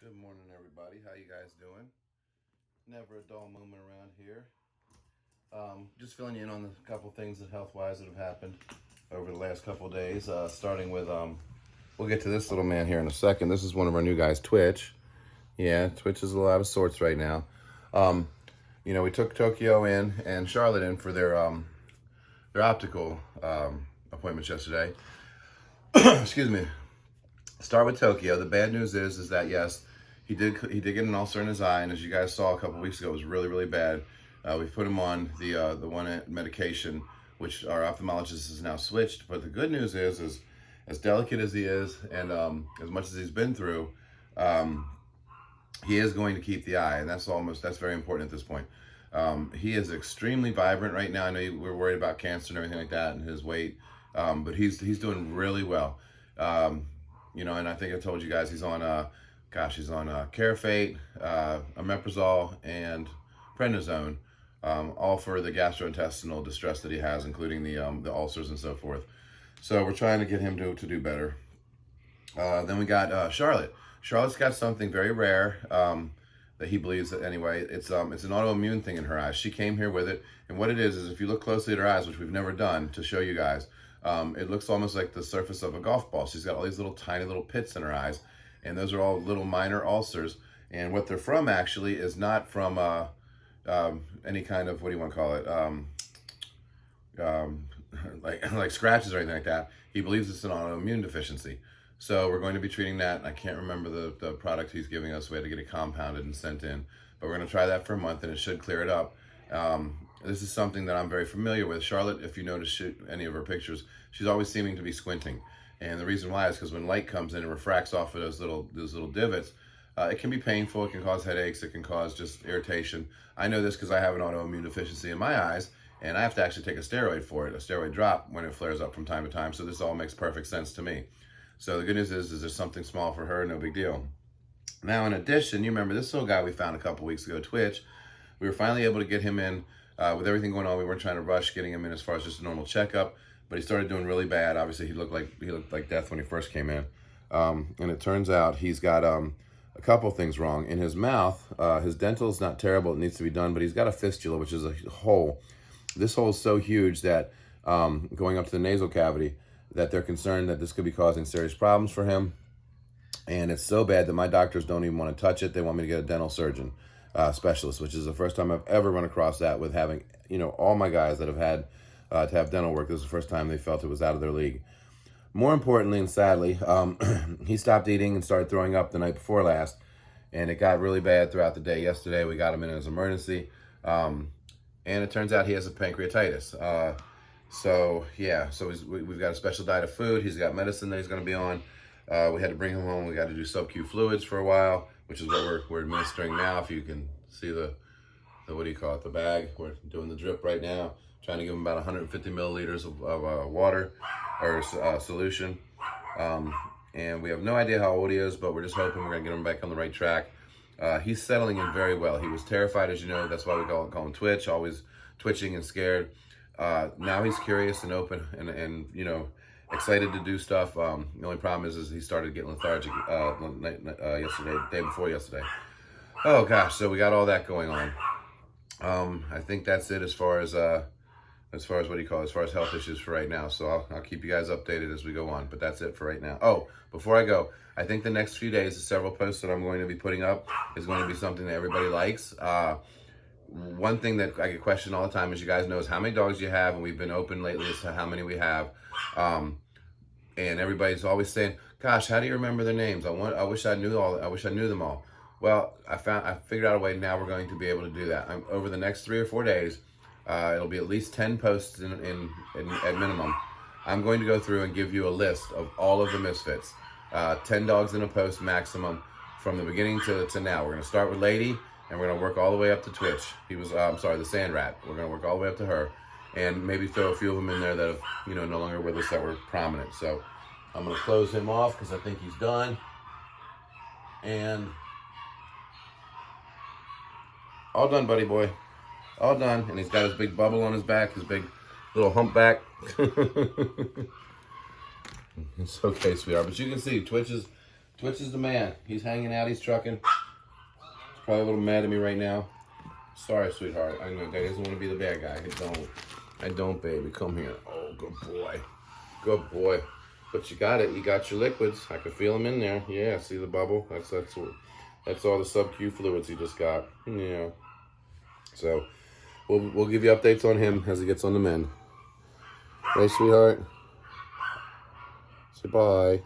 Good morning, everybody. How you guys doing? Never a dull moment around here. Just filling you in on a couple things that health-wise that have happened over the last couple days. Starting with, we'll get to this little man here in a second. This is one of our new guys, Twitch. Yeah, Twitch is a lot of sorts right now. We took Tokyo in and Charlotte in for their optical appointments yesterday. Excuse me. Start with Tokyo. The bad news is that yes, he did get an ulcer in his eye, and as you guys saw a couple weeks ago, it was really, really bad. We put him on the one medication, which our ophthalmologist has now switched. But the good news is as delicate as he is, and as much as he's been through, he is going to keep the eye, and that's very important at this point. He is extremely vibrant right now. I know we're worried about cancer and everything like that, and his weight, but he's doing really well. And I think I told you guys he's on Carafate, omeprazole, and prednisone, all for the gastrointestinal distress that he has, including the ulcers and so forth. So we're trying to get him to do better. Then we got Charlotte. Charlotte's got something very rare that he believes that anyway. It's an autoimmune thing in her eyes. She came here with it, and what it is if you look closely at her eyes, which we've never done to show you guys, it looks almost like the surface of a golf ball. She's got all these tiny little pits in her eyes, and those are all little minor ulcers. And what they're from actually is not from any kind of, what do you want to call it, like scratches or anything like that. He believes it's an autoimmune deficiency. So we're going to be treating that. I can't remember the product he's giving us. We had to get it compounded and sent in. But we're going to try that for a month, and it should clear it up. This is something that I'm very familiar with. Charlotte, if you notice any of her pictures, she's always seeming to be squinting. And the reason why is because when light comes in and refracts off of those little divots, it can be painful. It can cause headaches. It can cause just irritation. I know this because I have an autoimmune deficiency in my eyes, and I have to actually take a steroid for it, a steroid drop when it flares up from time to time. So this all makes perfect sense to me. So the good news is there's something small for her, no big deal. Now, in addition, you remember this little guy we found a couple weeks ago, Twitch. We were finally able to get him in with everything going on. We weren't trying to rush getting him in as far as just a normal checkup, but he started doing really bad. Obviously, he looked like death when he first came in, and it turns out he's got a couple things wrong in his mouth. His dental is not terrible; it needs to be done, but he's got a fistula, which is a hole. This hole is so huge that going up to the nasal cavity, that they're concerned that this could be causing serious problems for him. And it's so bad that my doctors don't even want to touch it. They want me to get a dental surgeon specialist, which is the first time I've ever run across that with having, all my guys that have had to have dental work. This is the first time they felt it was out of their league. More importantly and sadly, he stopped eating and started throwing up the night before last, and it got really bad throughout the day. Yesterday, we got him in as emergency, and it turns out he has a pancreatitis. So we've got a special diet of food. He's got medicine that he's going to be on. We had to bring him home. We got to do sub-Q fluids for a while, which is what we're administering now. If you can see the what do you call it, the bag. We're doing the drip right now, trying to give him about 150 milliliters of water or solution. And we have no idea how old he is, but we're just hoping we're going to get him back on the right track. He's settling in very well. He was terrified, as you know. That's why we call him Twitch, always twitching and scared. Now he's curious and open and excited to do stuff. The only problem is he started getting lethargic yesterday, day before yesterday. Oh gosh, so we got all that going on. I think that's it as far as what do you call it, as far as health issues for right now. So I'll keep you guys updated as we go on, but that's it for right now. Oh, before I go, I think the next few days, the several posts that I'm going to be putting up is going to be something that everybody likes. One thing that I get questioned all the time, as you guys know, is how many dogs you have, and we've been open lately as to how many we have. And everybody's always saying, "Gosh, how do you remember their names? I wish I knew them all." Well, I figured out a way. Now we're going to be able to do that. Over the next 3 or 4 days, it'll be at least 10 posts at minimum. I'm going to go through and give you a list of all of the misfits. 10 dogs in a post maximum from the beginning to now. We're going to start with Lady, and we're going to work all the way up to Twitch. The Sand Rat. We're going to work all the way up to her, and maybe throw a few of them in there that have, no longer with us, that were prominent. So I'm going to close him off because I think he's done. And all done, buddy boy. All done. And he's got his big bubble on his back, his big little humpback. It's okay, sweetheart. But you can see Twitch is Twitch is the man. He's hanging out. He's trucking. He's probably a little mad at me right now. Sorry, sweetheart. I know Daddy doesn't want to be the bad guy. I don't, baby. Come here. Oh, good boy. Good boy. But you got it. You got your liquids. I can feel them in there. Yeah, see the bubble? That's all the sub-Q fluids he just got. Yeah. So we'll give you updates on him as he gets on the mend. Hey, sweetheart. Say bye.